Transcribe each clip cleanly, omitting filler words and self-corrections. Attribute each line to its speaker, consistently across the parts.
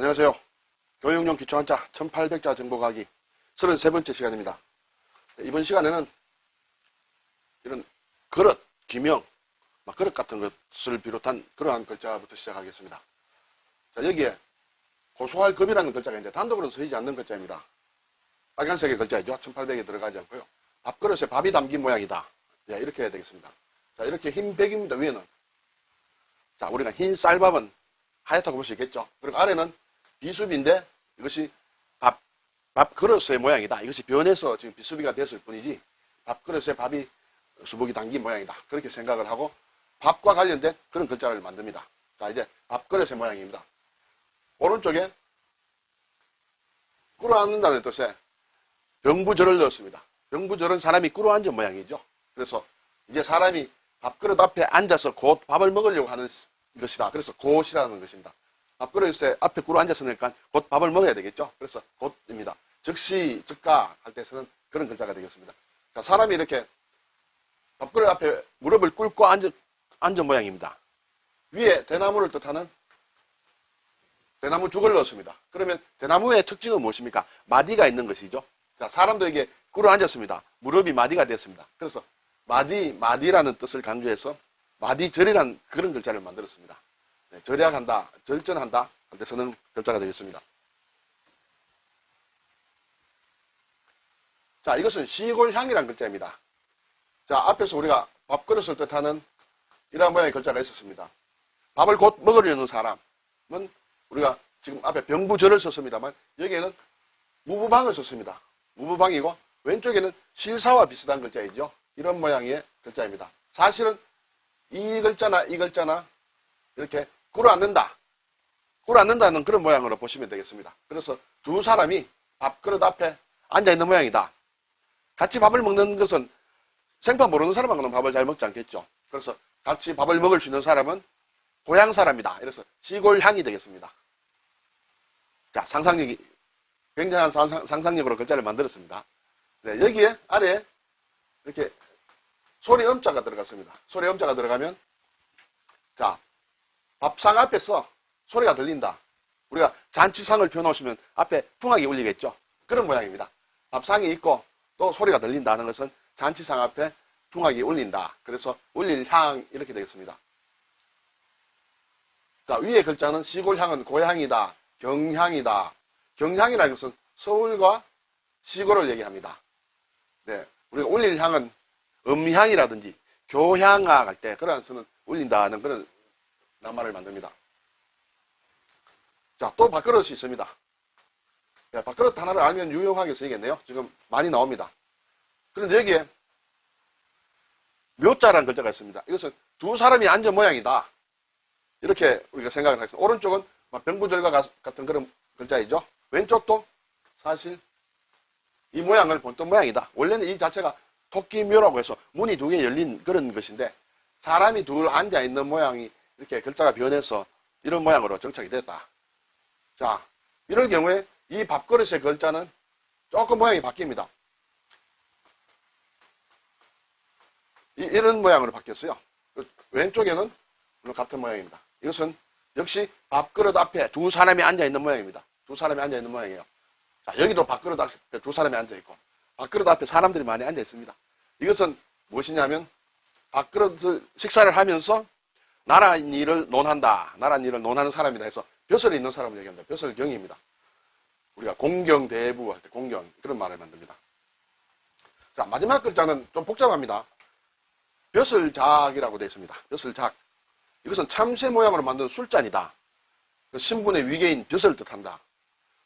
Speaker 1: 안녕하세요. 교육용 기초한자 1800자 정보가기 33번째 시간입니다. 이번 시간에는 이런 그릇, 기명, 그릇 같은 것을 비롯한 그러한 글자부터 시작하겠습니다. 자, 여기에 고소할 급이라는 글자가 있는데 단독으로 쓰이지 않는 글자입니다. 빨간색의 글자이죠. 1800에 들어가지 않고요. 밥그릇에 밥이 담긴 모양이다. 네, 이렇게 해야 되겠습니다. 자, 이렇게 흰 백입니다. 위에는. 자, 우리가 흰 쌀밥은 하얗다고 볼 수 있겠죠. 그리고 아래는 비수비인데 이것이 밥그릇의 모양이다. 이것이 변해서 지금 비수비가 됐을 뿐이지 밥그릇에 밥이 수복이 담긴 모양이다. 그렇게 생각을 하고 밥과 관련된 그런 글자를 만듭니다. 자, 이제 밥그릇의 모양입니다. 오른쪽에 꿇어앉는다는 뜻의 병부절을 넣었습니다. 병부절은 사람이 꿇어앉은 모양이죠. 그래서 이제 사람이 밥그릇 앞에 앉아서 곧 밥을 먹으려고 하는 것이다. 그래서 곧이라는 것입니다. 밥그릇에 앞에 꿇어앉았으니까 곧 밥을 먹어야 되겠죠. 그래서 곧입니다. 즉시, 즉가 할 때 쓰는 그런 글자가 되겠습니다. 자, 사람이 이렇게 밥그릇 앞에 무릎을 꿇고 앉은 모양입니다. 위에 대나무를 뜻하는 대나무 죽을 넣었습니다. 그러면 대나무의 특징은 무엇입니까? 마디가 있는 것이죠. 자, 사람도 이게 꿇어앉았습니다. 무릎이 마디가 됐습니다. 그래서 마디라는 뜻을 강조해서 마디절이라는 그런 글자를 만들었습니다. 네, 절약한다, 절전한다 할 때 쓰는 글자가 되겠습니다. 자, 이것은 시골향이라는 글자입니다. 자, 앞에서 우리가 밥그릇을 뜻하는 이러한 모양의 글자가 있었습니다. 밥을 곧 먹으려는 사람은 우리가 지금 앞에 병부절을 썼습니다만 여기에는 무부방을 썼습니다. 무부방이고 왼쪽에는 실사와 비슷한 글자이죠. 이런 모양의 글자입니다. 사실은 이 글자나 이 글자나 이렇게 꿇어앉는다는 그런 모양으로 보시면 되겠습니다. 그래서 두 사람이 밥그릇 앞에 앉아있는 모양이다. 같이 밥을 먹는 것은 생판 모르는 사람하고는 밥을 잘 먹지 않겠죠. 그래서 같이 밥을 먹을 수 있는 사람은 고향 사람이다. 이래서 시골향이 되겠습니다. 자, 굉장한 상상력으로 글자를 만들었습니다. 네, 여기에 아래에 이렇게 소리 음자가 들어갔습니다. 소리 음자가 들어가면 자, 밥상 앞에서 소리가 들린다. 우리가 잔치상을 펴놓으시면 앞에 풍악이 울리겠죠. 그런 모양입니다. 밥상이 있고 또 소리가 들린다는 것은 잔치상 앞에 풍악이 울린다. 그래서 울릴 향 이렇게 되겠습니다. 자, 위에 글자는 시골향은 고향이다. 경향이다. 경향이라는 것은 서울과 시골을 얘기합니다. 네, 우리가 울릴 향은 음향이라든지 교향악 할 때 그런 쓰는 울린다는 그런 낱말을 만듭니다. 자, 또 밥그릇이 있습니다. 네, 밥그릇 하나를 알면 유용하게 쓰이겠네요. 지금 많이 나옵니다. 그런데 여기에 묘자라는 글자가 있습니다. 이것은 두 사람이 앉은 모양이다. 이렇게 우리가 생각을 하겠습니다. 오른쪽은 병부절과 같은 그런 글자이죠. 왼쪽도 사실 이 모양을 본뜬 모양이다. 원래는 이 자체가 토끼묘라고 해서 문이 두 개 열린 그런 것인데 사람이 둘 앉아있는 모양이 이렇게 글자가 변해서 이런 모양으로 정착이 됐다. 자, 이럴 경우에 이 밥그릇의 글자는 조금 모양이 바뀝니다. 이런 모양으로 바뀌었어요. 왼쪽에는 같은 모양입니다. 이것은 역시 밥그릇 앞에 두 사람이 앉아있는 모양입니다. 두 사람이 앉아있는 모양이에요. 자, 여기도 밥그릇 앞에 두 사람이 앉아있고 밥그릇 앞에 사람들이 많이 앉아있습니다. 이것은 무엇이냐면 밥그릇을 식사를 하면서 나란 일을 논한다. 나란 일을 논하는 사람이다 해서 벼슬이 있는 사람을 얘기합니다. 벼슬경입니다. 우리가 공경대부 할 때 공경 그런 말을 만듭니다. 자, 마지막 글자는 좀 복잡합니다. 벼슬작이라고 되어 있습니다. 벼슬작. 이것은 참새 모양으로 만든 술잔이다. 신분의 위계인 벼슬을 뜻한다.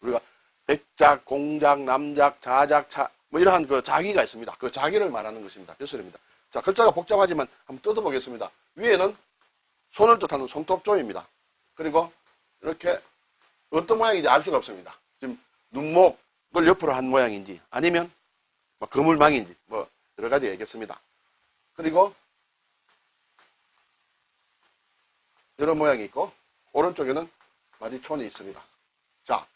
Speaker 1: 우리가 백작, 공작, 남작, 자작, 뭐 이러한 그 자기가 있습니다. 그 자기를 말하는 것입니다. 벼슬입니다. 자, 글자가 복잡하지만 한번 뜯어보겠습니다. 위에는 손을 뜻하는 손톱조입니다. 그리고 이렇게 어떤 모양인지 알 수가 없습니다. 지금 눈목을 옆으로 한 모양인지 아니면 뭐 그물망인지 뭐 여러 가지 얘기했습니다. 그리고 이런 모양이 있고 오른쪽에는 마디촌이 있습니다. 자,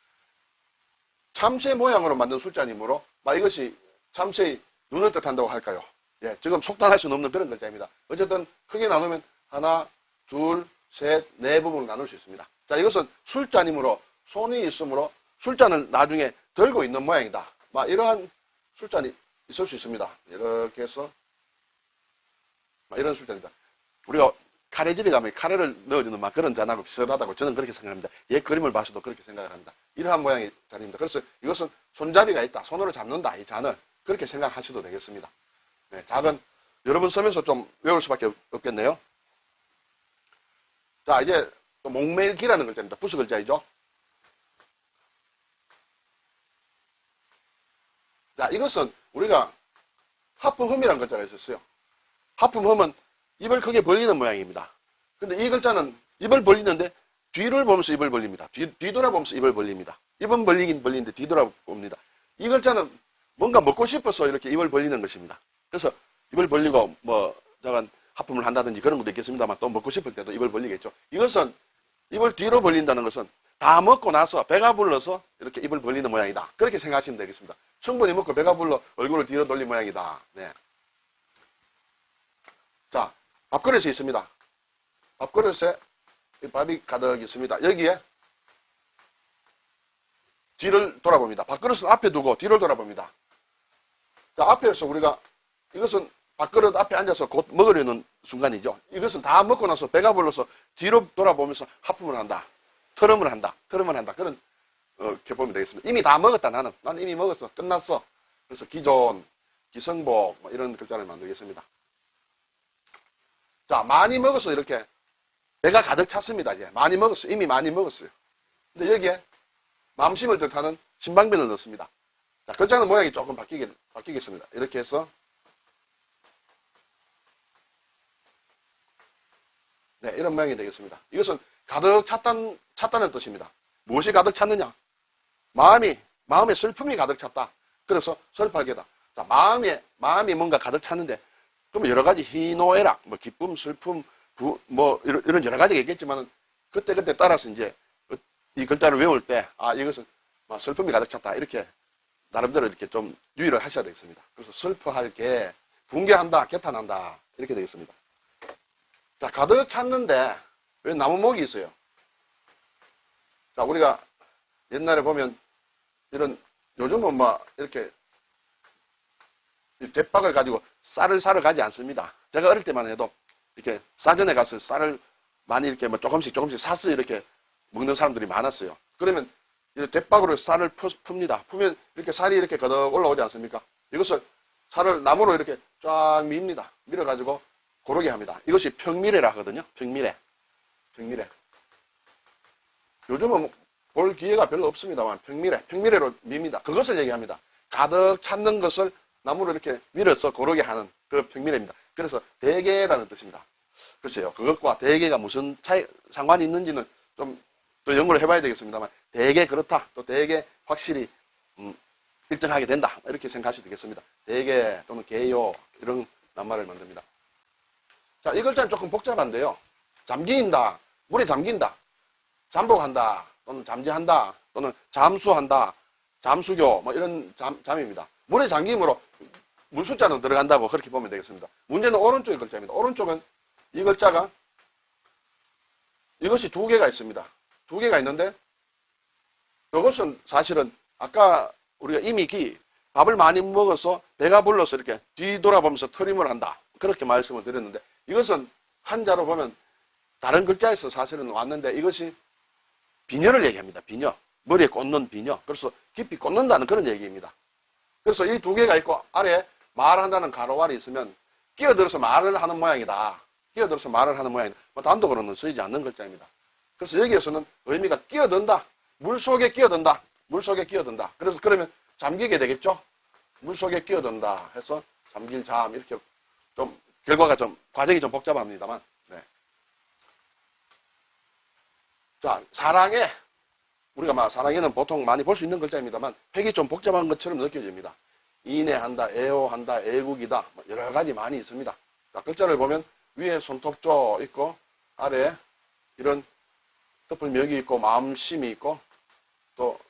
Speaker 1: 참새 모양으로 만든 술잔이므로 이것이 참새의 눈을 뜻한다고 할까요? 예, 지금 속단할 수는 없는 그런 글자입니다. 어쨌든 크게 나누면 하나, 둘, 셋, 네 부분으로 나눌 수 있습니다. 자, 이것은 술잔이므로 손이 있으므로 술잔을 나중에 들고 있는 모양이다. 막 이러한 술잔이 있을 수 있습니다. 이렇게 해서 막 이런 술잔이다. 우리가 카레집에 가면 카레를 넣어주는 막 그런 잔하고 비슷하다고 저는 그렇게 생각합니다. 얘 그림을 봐서도 그렇게 생각을 합니다. 이러한 모양의 잔입니다. 그래서 이것은 손잡이가 있다. 손으로 잡는다. 이 잔을 그렇게 생각하셔도 되겠습니다. 네, 작은 여러분 쓰면서 좀 외울 수밖에 없겠네요. 자, 이제 또 목매기라는 글자입니다. 부수 글자이죠. 자, 이것은 우리가 하품흠이라는 글자가 있었어요. 하품흠은 입을 크게 벌리는 모양입니다. 근데 이 글자는 입을 벌리는데 뒤를 보면서 입을 벌립니다. 뒤돌아보면서 입을 벌립니다. 입은 벌리긴 벌리는데 뒤돌아봅니다. 이 글자는 뭔가 먹고 싶어서 이렇게 입을 벌리는 것입니다. 그래서 입을 벌리고 잠깐 하품을 한다든지 그런 것도 있겠습니다만 또 먹고 싶을 때도 입을 벌리겠죠. 이것은 입을 뒤로 벌린다는 것은 다 먹고 나서 배가 불러서 이렇게 입을 벌리는 모양이다. 그렇게 생각하시면 되겠습니다. 충분히 먹고 배가 불러 얼굴을 뒤로 돌린 모양이다. 네. 자, 밥그릇이 있습니다. 밥그릇에 밥이 가득 있습니다. 여기에 뒤를 돌아봅니다. 밥그릇은 앞에 두고 뒤를 돌아봅니다. 자, 앞에서 우리가 이것은 밥그릇 앞에 앉아서 곧 먹으려는 순간이죠. 이것은 다 먹고 나서 배가 불러서 뒤로 돌아보면서 하품을 한다. 트름을 한다. 그런 이렇게 보면 되겠습니다. 이미 다 먹었다. 나는 이미 먹었어. 끝났어. 그래서 기존, 기성복 이런 글자를 만들겠습니다. 자, 많이 먹어서 이렇게 배가 가득 찼습니다. 이제 많이 먹었어요. 이미 많이 먹었어요. 근데 여기에 맘심을 뜻하는 신방변을 넣습니다. 자, 글자는 모양이 조금 바뀌겠습니다. 이렇게 해서 네, 이런 모양이 되겠습니다. 이것은 가득 찼다는 뜻입니다. 무엇이 가득 찼느냐? 마음에 슬픔이 가득 찼다. 그래서 슬퍼하게다. 자, 마음이 뭔가 가득 찼는데, 그러면 여러 가지 희노애락, 기쁨, 슬픔, 이런 여러 가지가 있겠지만, 그때 따라서 이제 이 글자를 외울 때, 이것은 슬픔이 가득 찼다. 이렇게 나름대로 이렇게 좀 유의를 하셔야 되겠습니다. 그래서 슬퍼할 게, 붕괴한다, 개탄한다. 이렇게 되겠습니다. 자, 가득 찼는데, 왜 나무목이 있어요? 자, 우리가 옛날에 보면, 요즘은 이렇게, 대박을 가지고 쌀을 사러 가지 않습니다. 제가 어릴 때만 해도, 이렇게 싸전에 가서 쌀을 많이 이렇게 조금씩 사서 이렇게 먹는 사람들이 많았어요. 그러면, 대박으로 쌀을 풉니다. 풀면 이렇게 쌀이 이렇게 거덕 올라오지 않습니까? 이것을 쌀을 나무로 이렇게 쫙 밉니다. 밀어가지고, 고르게 합니다. 이것이 평미래라 하거든요. 평미래. 요즘은 볼 기회가 별로 없습니다만 평미래로 밉니다. 그것을 얘기합니다. 가득 찼는 것을 나무로 이렇게 밀어서 고르게 하는 그 평미래입니다. 그래서 대개라는 뜻입니다. 글쎄요. 그것과 대개가 무슨 상관이 있는지는 좀 또 연구를 해봐야 되겠습니다만 대개 그렇다. 또 대개 확실히 일정하게 된다. 이렇게 생각하셔도 되겠습니다. 대개 또는 개요 이런 낱말을 만듭니다. 자, 이 글자는 조금 복잡한데요. 잠긴다, 물에 잠긴다, 잠복한다, 또는 잠재한다, 또는 잠수한다, 잠수교, 이런 잠입니다. 물에 잠김으로 물숫자는 들어간다고 그렇게 보면 되겠습니다. 문제는 오른쪽의 글자입니다. 오른쪽은 이 글자가 이것이 두 개가 있습니다. 두 개가 있는데 이것은 사실은 아까 우리가 이미 밥을 많이 먹어서 배가 불러서 이렇게 뒤돌아보면서 트림을 한다. 그렇게 말씀을 드렸는데 이것은 한자로 보면 다른 글자에서 사실은 왔는데 이것이 비녀를 얘기합니다. 비녀. 머리에 꽂는 비녀. 그래서 깊이 꽂는다는 그런 얘기입니다. 그래서 이 두 개가 있고 아래에 말한다는 가로말이 있으면 끼어들어서 말을 하는 모양이다. 끼어들어서 말을 하는 모양이다. 단독으로는 쓰이지 않는 글자입니다. 그래서 여기에서는 의미가 끼어든다. 물속에 끼어든다. 물속에 끼어든다. 그래서 그러면 잠기게 되겠죠? 물속에 끼어든다 해서 잠길 잠 이렇게 좀 결과가 과정이 좀 복잡합니다만 네. 자, 사랑해. 우리가 사랑해는 보통 많이 볼 수 있는 글자입니다만 획이 좀 복잡한 것처럼 느껴집니다. 인애한다, 애호한다, 애국이다 여러 가지 많이 있습니다. 자, 글자를 보면 위에 손톱조 있고 아래에 이런 덮을멱이 있고 마음심이 있고 또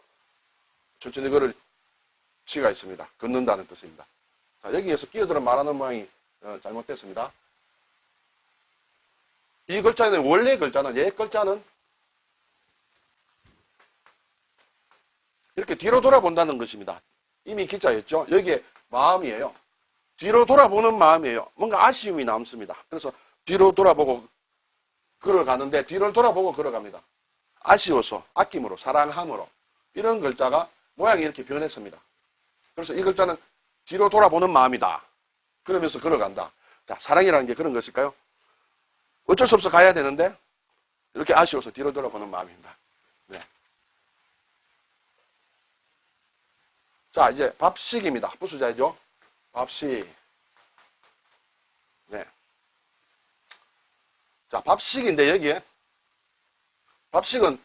Speaker 1: 천천히 걸을 치가 있습니다. 걷는다는 뜻입니다. 자, 여기에서 끼어들어 말하는 모양이 잘못됐습니다. 이 글자는 원래 글자는 옛 글자는 이렇게 뒤로 돌아본다는 것입니다. 이미 기자였죠. 여기에 마음이에요. 뒤로 돌아보는 마음이에요. 뭔가 아쉬움이 남습니다. 그래서 뒤로 돌아보고 걸어가는데 뒤를 돌아보고 걸어갑니다. 아쉬워서, 아낌으로, 사랑함으로. 이런 글자가 모양이 이렇게 변했습니다. 그래서 이 글자는 뒤로 돌아보는 마음이다. 그러면서 걸어간다. 자, 사랑이라는 게 그런 것일까요? 어쩔 수 없어 가야 되는데 이렇게 아쉬워서 뒤로 돌아보는 마음입니다. 네. 자, 이제 밥식입니다. 부수자이죠. 밥식. 네. 자, 밥식인데 여기에 밥식은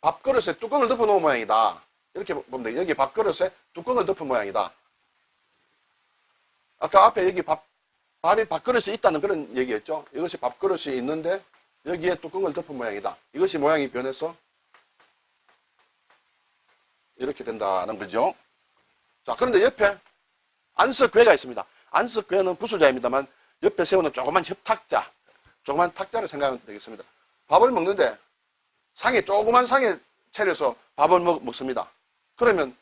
Speaker 1: 밥그릇에 뚜껑을 덮어 놓은 모양이다. 이렇게 보면 돼요. 여기 밥그릇에 뚜껑을 덮은 모양이다. 아까 앞에 여기 밥이 밥그릇이 있다는 그런 얘기였죠. 이것이 밥그릇이 있는데 여기에 뚜껑을 덮은 모양이다. 이것이 모양이 변해서 이렇게 된다는 거죠. 자, 그런데 옆에 안석괴가 있습니다. 안석괴는 부수자입니다만 옆에 세우는 조그만 협탁자, 조그만 탁자를 생각하면 되겠습니다. 밥을 먹는데 조그만 상에 차려서 밥을 먹습니다. 그러면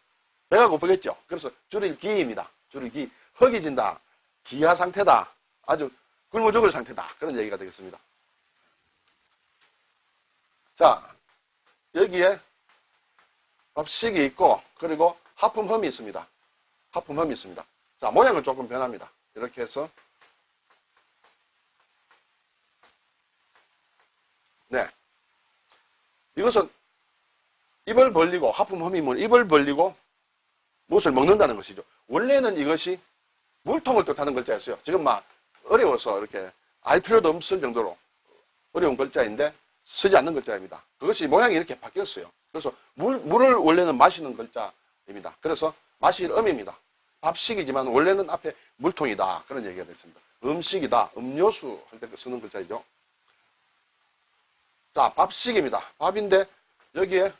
Speaker 1: 배가 고프겠죠. 그래서 줄일 기입니다. 줄일 기. 허기진다. 기하 상태다. 아주 굶어 죽을 상태다. 그런 얘기가 되겠습니다. 자, 여기에 밥식이 있고, 그리고 하품흠이 있습니다. 하품흠이 있습니다. 자, 모양은 조금 변합니다. 이렇게 해서, 네. 이것은 입을 벌리고, 하품흠이 뭐 입을 벌리고 무엇을 먹는다는 것이죠. 원래는 이것이 물통을 뜻하는 글자였어요. 지금 막 어려워서 이렇게 알 필요도 없을 정도로 어려운 글자인데 쓰지 않는 글자입니다. 그것이 모양이 이렇게 바뀌었어요. 그래서 물을 원래는 마시는 글자입니다. 그래서 마실 음입니다. 밥식이지만 원래는 앞에 물통이다. 그런 얘기가 됐습니다. 음식이다. 음료수 할 때 쓰는 글자이죠. 자, 밥식입니다. 밥인데 여기에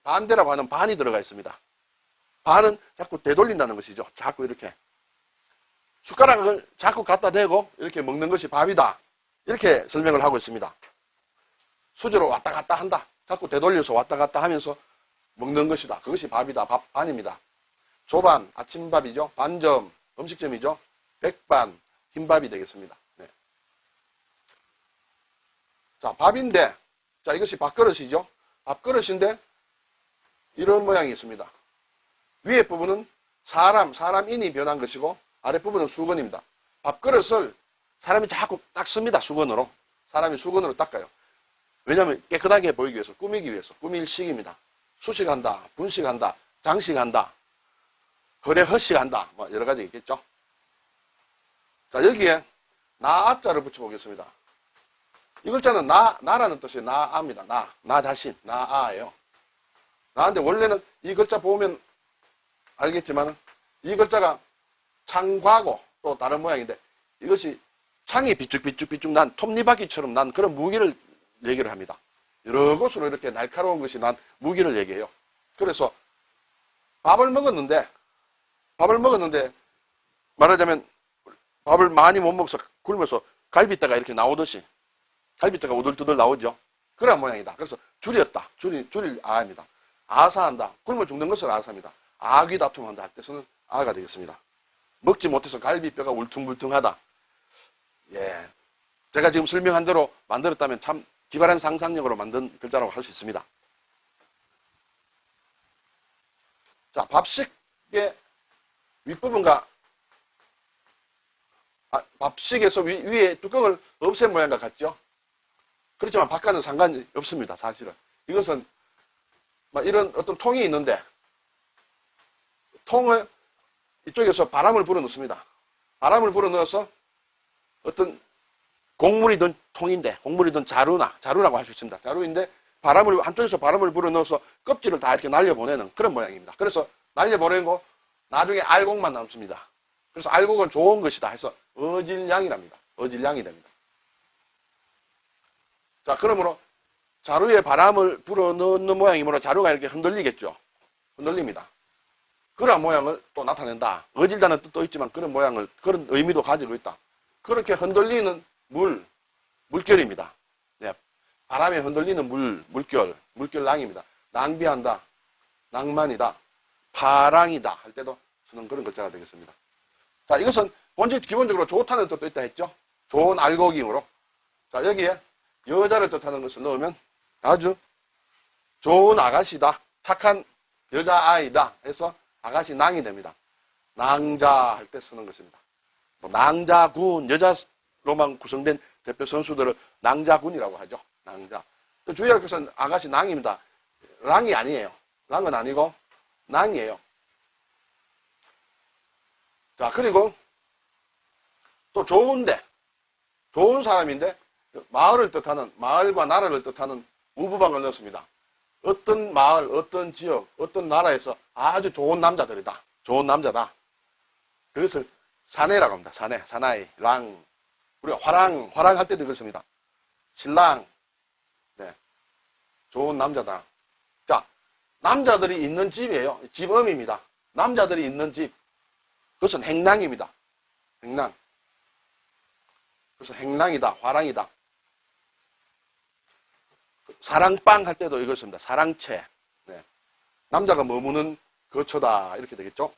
Speaker 1: 반대라고 하는 반이 들어가 있습니다. 반은 자꾸 되돌린다는 것이죠. 자꾸 이렇게 숟가락을 자꾸 갖다 대고 이렇게 먹는 것이 밥이다. 이렇게 설명을 하고 있습니다. 수저로 왔다 갔다 한다. 자꾸 되돌려서 왔다 갔다 하면서 먹는 것이다. 그것이 밥이다. 반입니다. 조반, 아침밥이죠. 반점, 음식점이죠. 백반, 흰밥이 되겠습니다. 네. 자, 밥인데, 자, 이것이 밥그릇이죠. 밥그릇인데, 이런 모양이 있습니다. 위에 부분은 사람인이 변한 것이고, 아랫부분은 수건입니다. 밥그릇을 사람이 자꾸 닦습니다. 수건으로. 사람이 수건으로 닦아요. 왜냐하면 깨끗하게 보이기 위해서, 꾸미기 위해서, 꾸밀식입니다. 수식한다, 분식한다, 장식한다, 허례허식한다, 뭐 여러 가지 있겠죠. 자, 여기에 나자를 붙여보겠습니다. 이 글자는 나라는 뜻이 나아입니다. 나 자신, 나아예요. 나인데 원래는 이 글자 보면 알겠지만 이 글자가 창과고 또 다른 모양인데 이것이 창이 비쭉비쭉 난 톱니바퀴처럼 난 그런 무기를 얘기를 합니다. 여러 곳으로 이렇게 날카로운 것이 난 무기를 얘기해요. 그래서 밥을 먹었는데 말하자면 밥을 많이 못 먹어서 굶어서 갈비뼈가 이렇게 나오듯이 갈비뼈가 우들두들 나오죠. 그런 모양이다. 그래서 줄였다. 줄일 아입니다. 아사한다. 굶어 죽는 것을 아사합니다. 아귀 다툼한다 할 때서는 아가 되겠습니다. 먹지 못해서 갈비뼈가 울퉁불퉁하다. 예. 제가 지금 설명한 대로 만들었다면 참 기발한 상상력으로 만든 글자라고 할 수 있습니다. 자, 밥식의 윗부분과 밥식에서 위에 뚜껑을 없앤 모양과 같죠? 그렇지만 바깥은 상관이 없습니다. 사실은. 이것은 이런 어떤 통이 있는데 통을 이쪽에서 바람을 불어넣습니다. 바람을 불어넣어서 어떤 곡물이든 통인데 곡물이든 자루라고 할 수 있습니다. 자루인데 한쪽에서 바람을 불어넣어서 껍질을 다 이렇게 날려보내는 그런 모양입니다. 그래서 날려보내고 나중에 알곡만 남습니다. 그래서 알곡은 좋은 것이다 해서 어질량이랍니다. 어질량이 됩니다. 자, 그러므로 자루에 바람을 불어넣는 모양이므로 자루가 이렇게 흔들리겠죠. 흔들립니다. 그런 모양을 또 나타낸다. 어질다는 뜻도 있지만 그런 모양을, 그런 의미도 가지고 있다. 그렇게 흔들리는 물결입니다. 네, 바람에 흔들리는 물결낭입니다. 낭비한다, 낭만이다, 파랑이다 할 때도 쓰는 그런 글자가 되겠습니다. 자, 이것은 본질 기본적으로 좋다는 뜻도 있다 했죠. 좋은 알곡임으로. 자, 여기에 여자를 뜻하는 것을 넣으면 아주 좋은 아가씨다, 착한 여자아이다 해서 아가씨 낭이 됩니다. 낭자 할 때 쓰는 것입니다. 뭐 낭자군, 여자로만 구성된 대표 선수들을 낭자군이라고 하죠. 낭자. 주의할 것은 아가씨 낭입니다. 랑이 아니에요. 랑은 아니고 낭이에요. 자, 그리고 또 좋은데, 좋은 사람인데 마을을 뜻하는, 마을과 나라를 뜻하는 우부방을 넣습니다. 어떤 마을, 어떤 지역, 어떤 나라에서 아주 좋은 남자들이다. 좋은 남자다. 그것을 사내라고 합니다. 사내, 사나이, 랑. 우리가 화랑 할 때도 그렇습니다. 신랑, 네. 좋은 남자다. 자, 남자들이 있는 집이에요. 집음입니다. 남자들이 있는 집. 그것은 행랑입니다. 행랑. 그래서 행랑이다, 화랑이다. 사랑방 할 때도 이것입니다. 사랑채. 네. 남자가 머무는 거처다. 이렇게 되겠죠.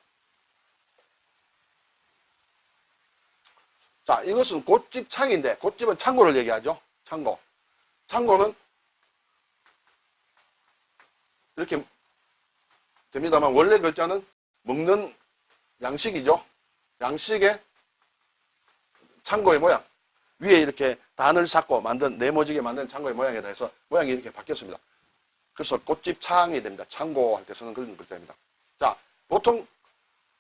Speaker 1: 자, 이것은 곶집 창인데, 곶집은 창고를 얘기하죠. 창고. 창고는 이렇게 됩니다만, 원래 글자는 먹는 양식이죠. 양식의 창고의 모양. 위에 이렇게 단을 쌓고 만든, 네모지게 만든 창고의 모양에다 해서 모양이 이렇게 바뀌었습니다. 그래서 곶집 창이 됩니다. 창고 할 때 쓰는 그런 글자입니다. 자, 보통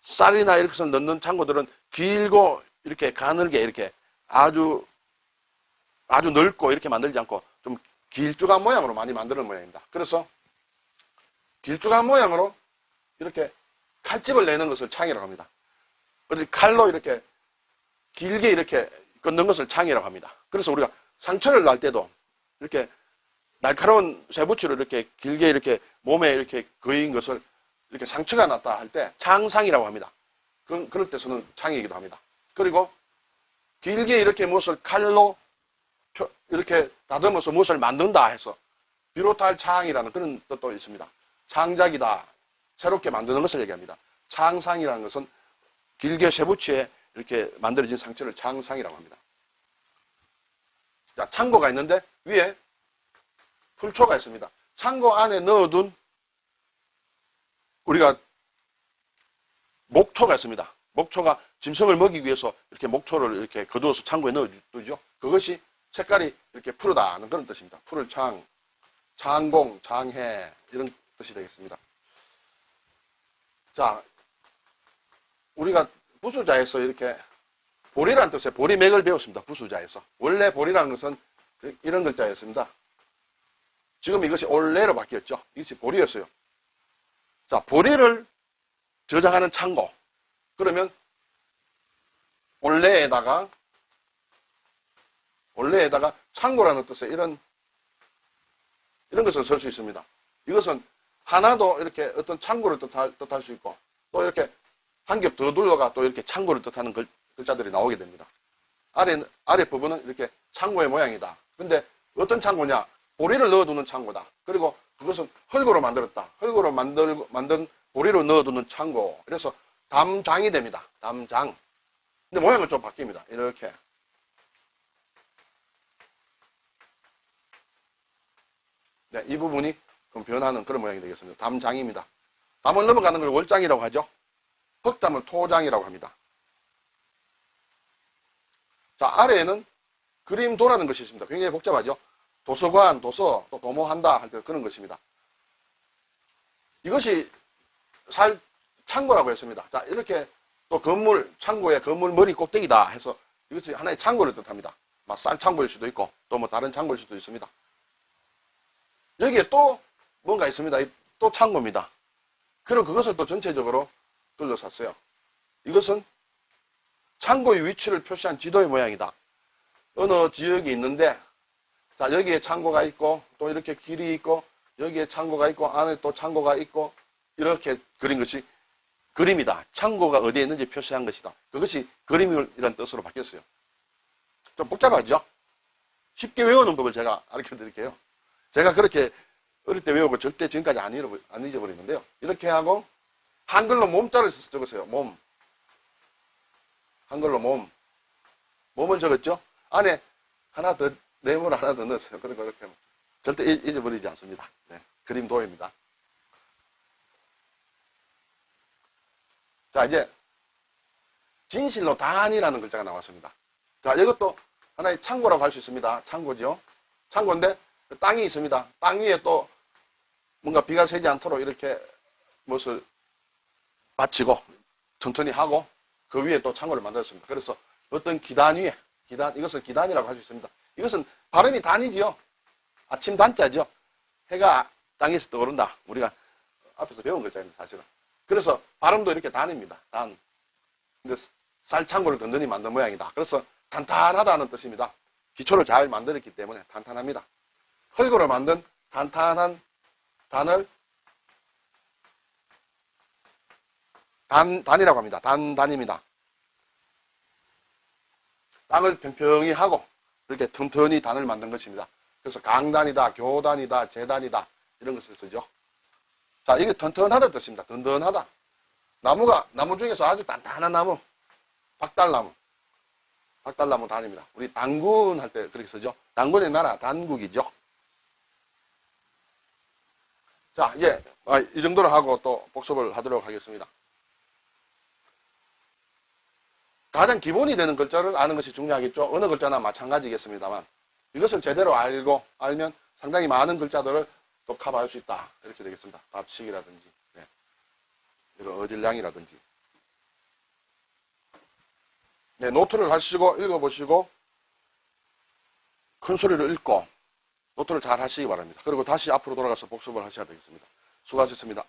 Speaker 1: 쌀이나 이렇게 해서 넣는 창고들은 길고 이렇게 가늘게 이렇게 아주 넓고 이렇게 만들지 않고 좀 길쭉한 모양으로 많이 만드는 모양입니다. 그래서 길쭉한 모양으로 이렇게 칼집을 내는 것을 창이라고 합니다. 그래서 칼로 이렇게 길게 이렇게 끊는 것을 창이라고 합니다. 그래서 우리가 상처를 날 때도 이렇게 날카로운 쇠붙이로 이렇게 길게 이렇게 몸에 이렇게 그인 것을 이렇게 상처가 났다 할 때 창상이라고 합니다. 그럴 때 쓰는 창이기도 합니다. 그리고 길게 이렇게 무엇을 칼로 이렇게 다듬어서 무엇을 만든다 해서 비롯할 창이라는 그런 뜻도 있습니다. 창작이다. 새롭게 만드는 것을 얘기합니다. 창상이라는 것은 길게 쇠붙이에 이렇게 만들어진 상처를 창상이라고 합니다. 자, 창고가 있는데 위에 풀초가 있습니다. 창고 안에 넣어둔 우리가 목초가 있습니다. 목초가 짐승을 먹이기 위해서 이렇게 목초를 이렇게 거두어서 창고에 넣어두죠. 그것이 색깔이 이렇게 푸르다는 그런 뜻입니다. 푸를 창, 창공, 창해 이런 뜻이 되겠습니다. 자, 우리가 부수자에서 이렇게 보리라는 뜻의 보리맥을 배웠습니다. 부수자에서. 원래 보리라는 것은 이런 글자였습니다. 지금 이것이 올레로 바뀌었죠. 이것이 보리였어요. 자, 보리를 저장하는 창고. 그러면 올레에다가 창고라는 뜻의 이런 것을 쓸 수 있습니다. 이것은 하나도 이렇게 어떤 창고를 뜻할 수 있고 또 이렇게 한 겹 더 둘러가 또 이렇게 창고를 뜻하는 글자들이 나오게 됩니다. 아래 부분은 이렇게 창고의 모양이다. 근데 어떤 창고냐? 보리를 넣어두는 창고다. 그리고 그것은 흙으로 만들었다. 흙으로 만든 보리로 넣어두는 창고. 그래서 담장이 됩니다. 담장. 근데 모양은 좀 바뀝니다. 이렇게. 네, 이 부분이 좀 변하는 그런 모양이 되겠습니다. 담장입니다. 담을 넘어가는 걸 월장이라고 하죠. 흙담을 토장이라고 합니다. 자, 아래에는 그림도라는 것이 있습니다. 굉장히 복잡하죠. 도서관, 도서, 또 도모한다 할 때 그런 것입니다. 이것이 창고라고 했습니다. 자, 이렇게 또 건물, 창고의 건물 머리 꼭대기다 해서 이것이 하나의 창고를 뜻합니다. 쌀 창고일 수도 있고 또 뭐 다른 창고일 수도 있습니다. 여기에 또 뭔가 있습니다. 또 창고입니다. 그리고 그것을 또 전체적으로 둘러쌌어요. 이것은 창고의 위치를 표시한 지도의 모양이다. 어느 지역이 있는데, 자, 여기에 창고가 있고, 또 이렇게 길이 있고, 여기에 창고가 있고, 안에 또 창고가 있고, 이렇게 그린 것이 그림이다. 창고가 어디에 있는지 표시한 것이다. 그것이 그림이라는 뜻으로 바뀌었어요. 좀 복잡하죠? 쉽게 외우는 법을 제가 가르쳐 드릴게요. 제가 그렇게 어릴 때 외우고 절대 지금까지 안 잊어버리는데요. 이렇게 하고 한글로 몸자를 써서 적으세요. 몸. 한글로 몸. 몸을 적었죠? 안에 하나 더, 네모를 하나 더 넣었어요. 그리고 이렇게 절대 잊어버리지 않습니다. 네, 그림 도입니다. 자, 이제 진실로 단이라는 글자가 나왔습니다. 자, 이것도 하나의 창고라고 할 수 있습니다. 창고죠. 창고인데 땅이 있습니다. 땅 위에 또 뭔가 비가 새지 않도록 이렇게 무엇을 받치고 천천히 하고 그 위에 또 창고를 만들었습니다. 그래서 어떤 기단 위에 이것을 기단이라고 할 수 있습니다. 이것은 발음이 단이지요. 아침 단자죠. 해가 땅에서 떠오른다. 우리가 앞에서 배운 글자입니다. 사실은. 그래서 발음도 이렇게 단입니다. 단. 근데 쌀 창고를 든든히 만든 모양이다. 그래서 탄탄하다는 뜻입니다. 기초를 잘 만들었기 때문에 탄탄합니다. 흙으로 만든 탄탄한 단을 단이라고 합니다. 단입니다. 땅을 평평히 하고 이렇게 튼튼히 단을 만든 것입니다. 그래서 강단이다, 교단이다, 재단이다 이런 것을 쓰죠. 자, 이게 튼튼하다 뜻입니다. 든든하다. 나무 중에서 아주 단단한 나무, 박달나무 단입니다. 우리 단군 할 때 그렇게 쓰죠. 단군의 나라 단국이죠. 자, 이제 이 정도로 하고 또 복습을 하도록 하겠습니다. 가장 기본이 되는 글자를 아는 것이 중요하겠죠. 어느 글자나 마찬가지겠습니다만 이것을 제대로 알면 상당히 많은 글자들을 또 커버할 수 있다. 이렇게 되겠습니다. 밥식이라든지 네. 이런 어질량이라든지 네, 노트를 하시고 읽어보시고 큰 소리로 읽고 노트를 잘 하시기 바랍니다. 그리고 다시 앞으로 돌아가서 복습을 하셔야 되겠습니다. 수고하셨습니다.